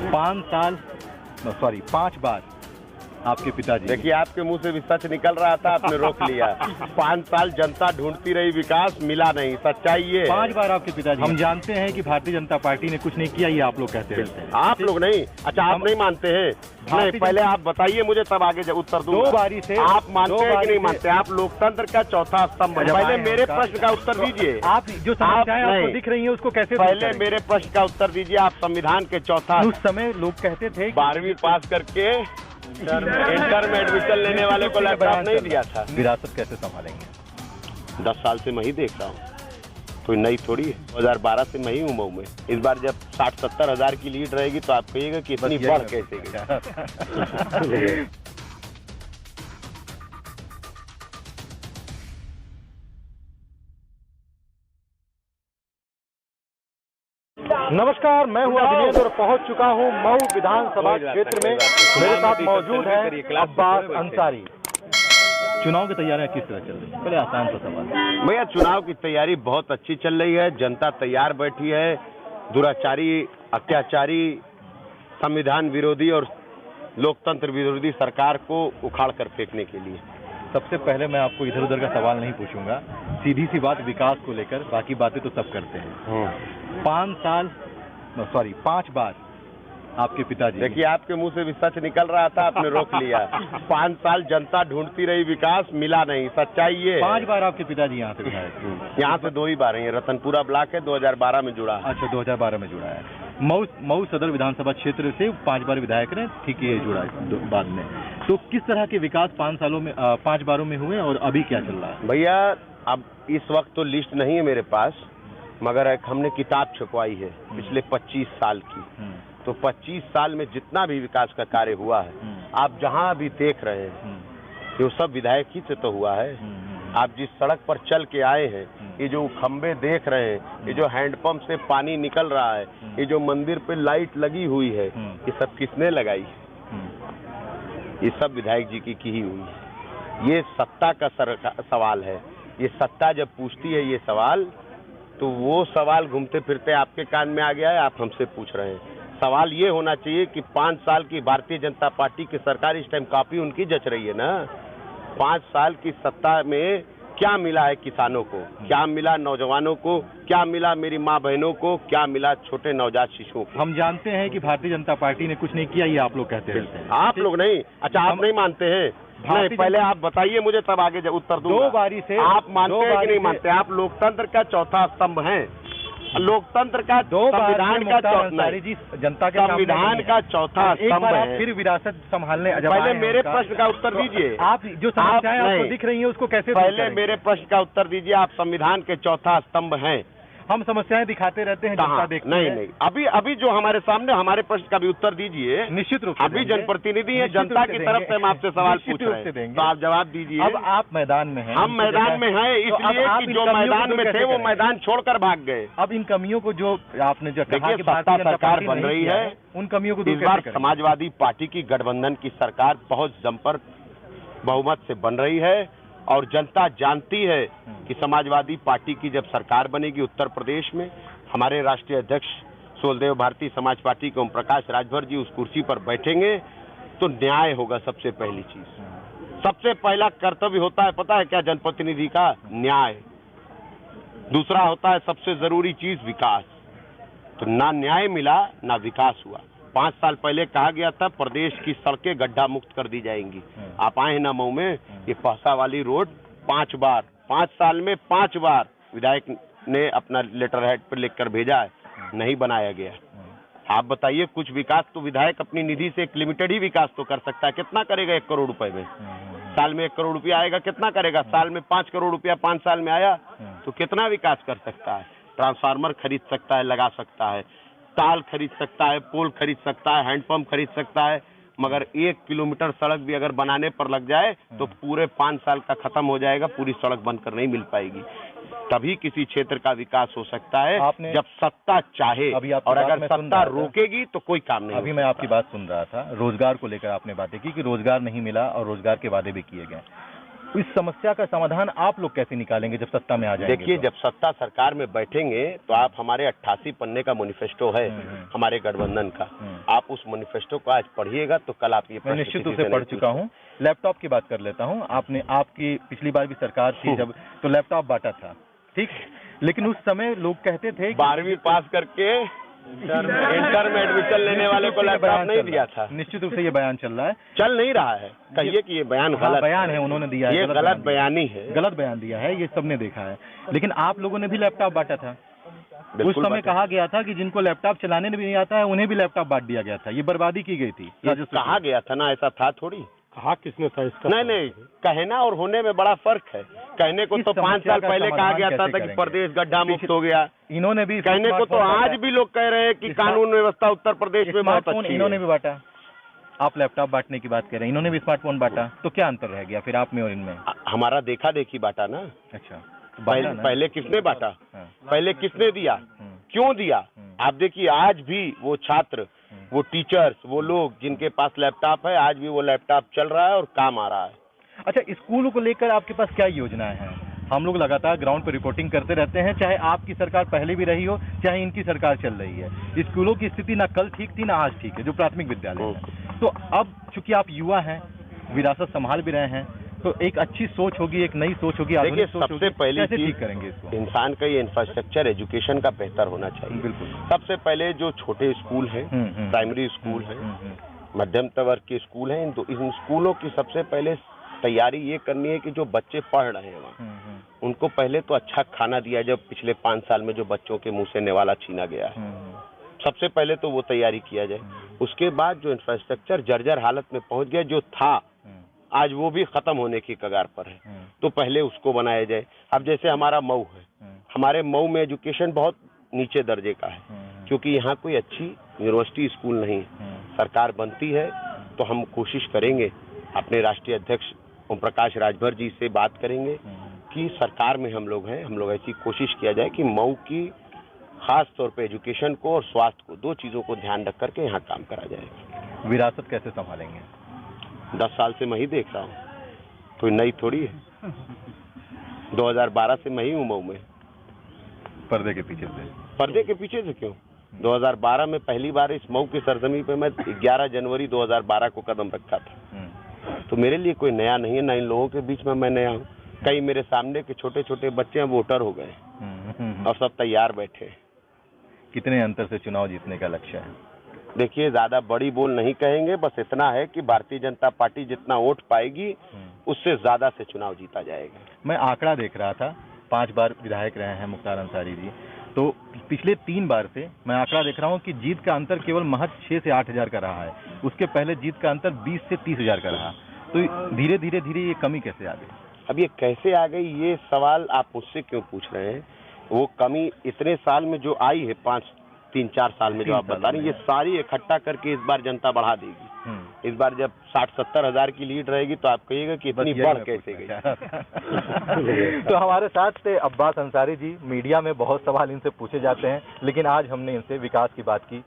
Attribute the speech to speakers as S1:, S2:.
S1: 5 बार आपके पिताजी।
S2: देखिए, आपके मुंह से भी सच निकल रहा था, आपने रोक लिया। 5 साल जनता ढूंढती रही, विकास मिला नहीं, सच्चाई ये
S1: 5 बार आपके पिताजी। हम जानते हैं कि भारतीय जनता पार्टी ने कुछ नहीं किया, ये आप लोग कहते रहते हैं।
S2: आप लोग नहीं, अच्छा आप नहीं मानते हैं? नहीं, पहले आप बताइए मुझे, तब आगे उत्तर दूंगा।
S1: 2 बारी से
S2: आप मानते हैं कि नहीं मानते? आप लोकतंत्र का चौथा स्तंभ। पहले मेरे प्रश्न का उत्तर दीजिए।
S1: आप जो समस्याएं आपको दिख रही हैं उसको कैसे?
S2: पहले मेरे प्रश्न का उत्तर दीजिए। आप संविधान के चौथा।
S1: उस समय लोग कहते थे
S2: 12वीं पास करके इंटर में एडमिशन लेने वाले को लैपटॉप नहीं दिया था।
S1: विरासत कैसे संभालेंगे?
S2: 10 साल से मैं ही देख रहा हूँ, कोई नई थोड़ी है। 2012 से मैं ही हूँ मऊ में। इस बार जब 60-70 हजार की लीड रहेगी तो आप कहिएगा कि इतनी बढ़ कैसे गई।
S1: नमस्कार, मैं हूं अभिनेत और पहुंच चुका हूं मऊ विधानसभा क्षेत्र में। मेरे साथ मौजूद है अब्बास अंसारी। चुनाव की तैयारियां किस तरह चल रही है? पहले आसान सा सवाल
S2: भैया, चुनाव की तैयारी बहुत अच्छी चल रही है। जनता तैयार बैठी है दुराचारी, अत्याचारी, संविधान विरोधी और लोकतंत्र विरोधी सरकार को उखाड़ कर फेंकने के लिए।
S1: सबसे पहले मैं आपको इधर उधर का सवाल नहीं पूछूंगा, सीधी सी बात विकास को लेकर, बाकी बातें तो सब करते हैं। 5 बार आपके पिताजी।
S2: देखिए, आपके मुंह से भी सच निकल रहा था, आपने रोक लिया। 5 साल जनता ढूंढती रही, विकास मिला नहीं, सच्चाई ये
S1: 5 बार आपके पिताजी यहाँ से विधायक।
S2: यहाँ से 2 ही बार है। रतनपुरा ब्लॉक है, 2012 में जुड़ा।
S1: अच्छा, 2012 में जुड़ा है। मऊ सदर विधानसभा क्षेत्र से 5 बार विधायक ने, ठीक है, जुड़ा बाद में। तो किस तरह के विकास 5 बारों में हुए और अभी क्या चल रहा है?
S2: भैया, अब इस वक्त तो लिस्ट नहीं है मेरे पास, मगर एक हमने किताब छपवाई है पिछले 25 साल की। तो 25 साल में जितना भी विकास का कार्य हुआ है, आप जहां भी देख रहे हैं, ये सब विधायक ही से तो हुआ है। आप जिस सड़क पर चल के आए हैं, ये जो खंबे देख रहे हैं, ये जो हैंडपंप से पानी निकल रहा है, ये जो मंदिर पे लाइट लगी हुई है, ये सब किसने लगाई है? ये सब विधायक जी की ही हुई है। ये सत्ता का सवाल है। ये सत्ता जब पूछती है ये सवाल, तो वो सवाल घूमते फिरते आपके कान में आ गया है, आप हमसे पूछ रहे हैं। सवाल ये होना चाहिए कि 5 साल की भारतीय जनता पार्टी की सरकार, इस टाइम कॉपी उनकी जच रही है ना। 5 साल की सत्ता में क्या मिला है किसानों को, क्या मिला नौजवानों को, क्या मिला मेरी माँ बहनों को, क्या मिला छोटे नवजात शिशुओं को?
S1: हम जानते हैं कि भारतीय जनता पार्टी ने कुछ नहीं किया, ये आप लोग कहते रहते हैं।
S2: आप लोग नहीं, अच्छा आप नहीं मानते हैं? नहीं, पहले आप बताइए मुझे, तब आगे उत्तर दूंगा।
S1: 2 बारी से
S2: आप मानते हैं कि नहीं मानते? आप लोकतंत्र का चौथा स्तंभ हैं। लोकतंत्र का, संविधान का
S1: जनता के
S2: संविधान का चौथा स्तंभ है।
S1: फिर विरासत संभालने।
S2: पहले मेरे प्रश्न का उत्तर दीजिए।
S1: आप जो समस्याएं आपको दिख रही हैं उसको कैसे?
S2: पहले मेरे प्रश्न का उत्तर दीजिए। आप संविधान के चौथा स्तंभ हैं।
S1: हम समस्याएं दिखाते रहते हैं, जनता देखती है।
S2: नहीं, अभी जो हमारे सामने, हमारे प्रश्न का भी उत्तर दीजिए।
S1: निश्चित रूप से
S2: अभी जनप्रतिनिधि है, जनता की तरफ से हम आपसे सवाल पूछ रहे हैं, तो आप जवाब दीजिए।
S1: अब आप मैदान में हैं।
S2: हम मैदान में हैं, इसलिए कि जो मैदान में थे वो मैदान छोड़कर भाग गए।
S1: अब इन कमियों को जो आपने जो
S2: कहा कि सत्ता सरकार बन रही है,
S1: उन कमियों को
S2: इस बार समाजवादी पार्टी की गठबंधन की सरकार बहुत जमकर बहुमत से बन रही है। और जनता जानती है कि समाजवादी पार्टी की जब सरकार बनेगी उत्तर प्रदेश में, हमारे राष्ट्रीय अध्यक्ष सोलदेव भारतीय समाज पार्टी के ओम प्रकाश राजभर जी उस कुर्सी पर बैठेंगे तो न्याय होगा। सबसे पहली चीज, सबसे पहला कर्तव्य होता है, पता है क्या जनप्रतिनिधि का? न्याय। दूसरा होता है सबसे जरूरी चीज विकास। तो ना न्याय मिला, ना विकास हुआ। 5 साल पहले कहा गया था प्रदेश की सड़कें गड्ढा मुक्त कर दी जाएंगी। आप आए हैं ना मऊ में, ये पहसा वाली रोड 5 बार, 5 साल में 5 बार विधायक ने अपना लेटर हेड पर लिखकर भेजा है, नहीं बनाया गया। आप बताइए, कुछ विकास तो विधायक अपनी निधि से एक लिमिटेड ही विकास तो कर सकता है। कितना करेगा 1 करोड़ रुपए में? साल में 1 करोड़ रुपया आएगा, कितना करेगा? साल में 5 करोड़ रुपया 5 साल में आया तो कितना विकास कर सकता है? ट्रांसफार्मर खरीद सकता है, लगा सकता है, ताल खरीद सकता है, पोल खरीद सकता है, हैंडपंप खरीद सकता है, मगर 1 किलोमीटर सड़क भी अगर बनाने पर लग जाए तो पूरे 5 साल का खत्म हो जाएगा, पूरी सड़क बनकर नहीं मिल पाएगी। तभी किसी क्षेत्र का विकास हो सकता है जब सत्ता चाहे, और अगर सत्ता रोकेगी तो कोई काम नहीं।
S1: अभी मैं आपकी बात सुन रहा था, रोजगार को लेकर आपने बातें की कि रोजगार नहीं मिला और रोजगार के वादे भी किए गए। इस समस्या का समाधान आप लोग कैसे निकालेंगे जब सत्ता में आ जाएंगे?
S2: देखिए, जब सत्ता सरकार में बैठेंगे तो आप हमारे 88 पन्ने का मैनिफेस्टो है हमारे गठबंधन का, आप उस मैनिफेस्टो को आज पढ़िएगा तो कल आप ये
S1: मैं निश्चित रूप से पढ़ चुका हूँ। लैपटॉप की बात कर लेता हूँ। आपकी पिछली बार भी सरकार थी जब, तो लैपटॉप बांटा था, ठीक, लेकिन उस समय लोग कहते थे
S2: 12वीं पास करके इंटर में एडमिशन लेने वाले को लैपटॉप नहीं दिया था।
S1: निश्चित रूप से ये बयान चल रहा है,
S2: चल नहीं रहा है। कहिए कि ये बयान गलत
S1: बयान है, उन्होंने दिया है,
S2: ये गलत बयानी है,
S1: गलत बयान दिया है, ये सबने देखा है। लेकिन आप लोगों ने भी लैपटॉप बांटा था। उस समय कहा गया था कि जिनको लैपटॉप चलाने नहीं आता है उन्हें भी लैपटॉप बांट दिया गया था। ये बर्बादी की गई थी।
S2: कहा गया था ना, ऐसा था थोड़ी।
S1: कहा किसने था इसका?
S2: नहीं, कहना और होने में बड़ा फर्क है। कहने को तो 5 साल पहले कहा गया था कि प्रदेश गड्ढा मुक्त हो गया।
S1: इन्होंने भी
S2: कहने को तो आज भी लोग कह रहे हैं कि कानून व्यवस्था उत्तर प्रदेश में बहुत अच्छी है।
S1: इन्होंने भी बांटा। आप लैपटॉप बांटने की बात कर रहे हैं, इन्होंने भी स्मार्टफोन बांटा, तो क्या अंतर रह गया फिर आप में और इनमें?
S2: हमारा देखा देखी बांटा ना।
S1: अच्छा,
S2: पहले किसने बांटा? पहले किसने दिया? क्यों दिया? आप देखिए, आज भी वो छात्र, वो टीचर्स, वो लोग जिनके पास लैपटॉप है, आज भी वो लैपटॉप चल रहा है और काम आ रहा है।
S1: अच्छा, स्कूलों को लेकर आपके पास क्या योजनाएं हैं? हम लोग लगातार ग्राउंड पर रिपोर्टिंग करते रहते हैं, चाहे आपकी सरकार पहले भी रही हो, चाहे इनकी सरकार चल रही है। स्कूलों की स्थिति ना कल ठीक थी ना आज ठीक है, जो प्राथमिक विद्यालय है। तो अब चूंकि आप युवा हैं, विरासत संभाल भी रहे हैं, तो एक अच्छी सोच होगी, एक नई सोच होगी,
S2: देखिए, सबसे पहले
S1: कैसे ठीक करेंगे इसको?
S2: इंसान का ये इंफ्रास्ट्रक्चर एजुकेशन का बेहतर होना चाहिए।
S1: बिल्कुल।
S2: सबसे पहले जो छोटे स्कूल हैं, प्राइमरी स्कूल है, मध्यम वर्ग के स्कूल हैं, इन स्कूलों की सबसे पहले तैयारी ये करनी है कि जो बच्चे पढ़ रहे हैं वहाँ, उनको पहले तो अच्छा खाना दिया जाए। पिछले 5 साल में जो बच्चों के मुंह से नेवाला छीना गया है, सबसे पहले तो वो तैयारी किया जाए। उसके बाद जो इंफ्रास्ट्रक्चर जर्जर हालत में पहुंच गया, जो था आज वो भी खत्म होने की कगार पर है, तो पहले उसको बनाया जाए। अब जैसे हमारा मऊ है, हमारे मऊ में एजुकेशन बहुत नीचे दर्जे का है, क्योंकि यहाँ कोई अच्छी यूनिवर्सिटी स्कूल नहीं है। सरकार बनती है तो हम कोशिश करेंगे, अपने राष्ट्रीय अध्यक्ष ओम प्रकाश राजभर जी से बात करेंगे कि सरकार में हम लोग हैं, हम लोग ऐसी कोशिश किया जाए कि मऊ की खास तौर पे एजुकेशन को और स्वास्थ्य को, 2 चीजों को ध्यान रख करके यहाँ काम करा जाए।
S1: विरासत कैसे संभालेंगे?
S2: 10 साल से मैं ही देख रहा हूँ, कोई नई थोड़ी है। 2012 से मैं ही हूँ मऊ में।
S1: पर्दे के पीछे से? पर्दे के पीछे से
S2: क्यों? 2012 में पहली बार इस मऊ की सरजमी पे मैं 11 जनवरी 2012 को कदम रखा था। तो मेरे लिए कोई नया नहीं है, ना इन लोगों के बीच में मैं नया हूँ। कई मेरे सामने के छोटे छोटे बच्चे वोटर हो गए और सब तैयार बैठे।
S1: कितने अंतर से चुनाव जीतने का लक्ष्य है?
S2: देखिए, ज्यादा बड़ी बोल नहीं कहेंगे, बस इतना है कि भारतीय जनता पार्टी जितना वोट पाएगी उससे ज्यादा से चुनाव जीता जाएगा।
S1: मैं आंकड़ा देख रहा था, 5 बार विधायक रहे हैं मुख्तार अंसारी जी, तो पिछले 3 बार से मैं आंकड़ा देख रहा हूं कि जीत का अंतर केवल महज 6 से 8 हजार का रहा है। उसके पहले जीत का अंतर 20 से 30 हजार का रहा। तो धीरे धीरे ये कमी कैसे आ गई?
S2: अब ये कैसे आ गई, ये सवाल आप मुझसे क्यों पूछ रहे हैं? वो कमी इतने साल में जो आई है, 3-4 साल में जो आप बता रहे हैं, ये सारी इकट्ठा करके इस बार जनता बढ़ा देगी। इस बार जब 60-70 हजार की लीड रहेगी तो आप कहिएगा कि इतनी बढ़ कैसे गई।
S1: तो हमारे साथ थे अब्बास अंसारी जी। मीडिया में बहुत सवाल इनसे पूछे जाते हैं, लेकिन आज हमने इनसे विकास की बात की।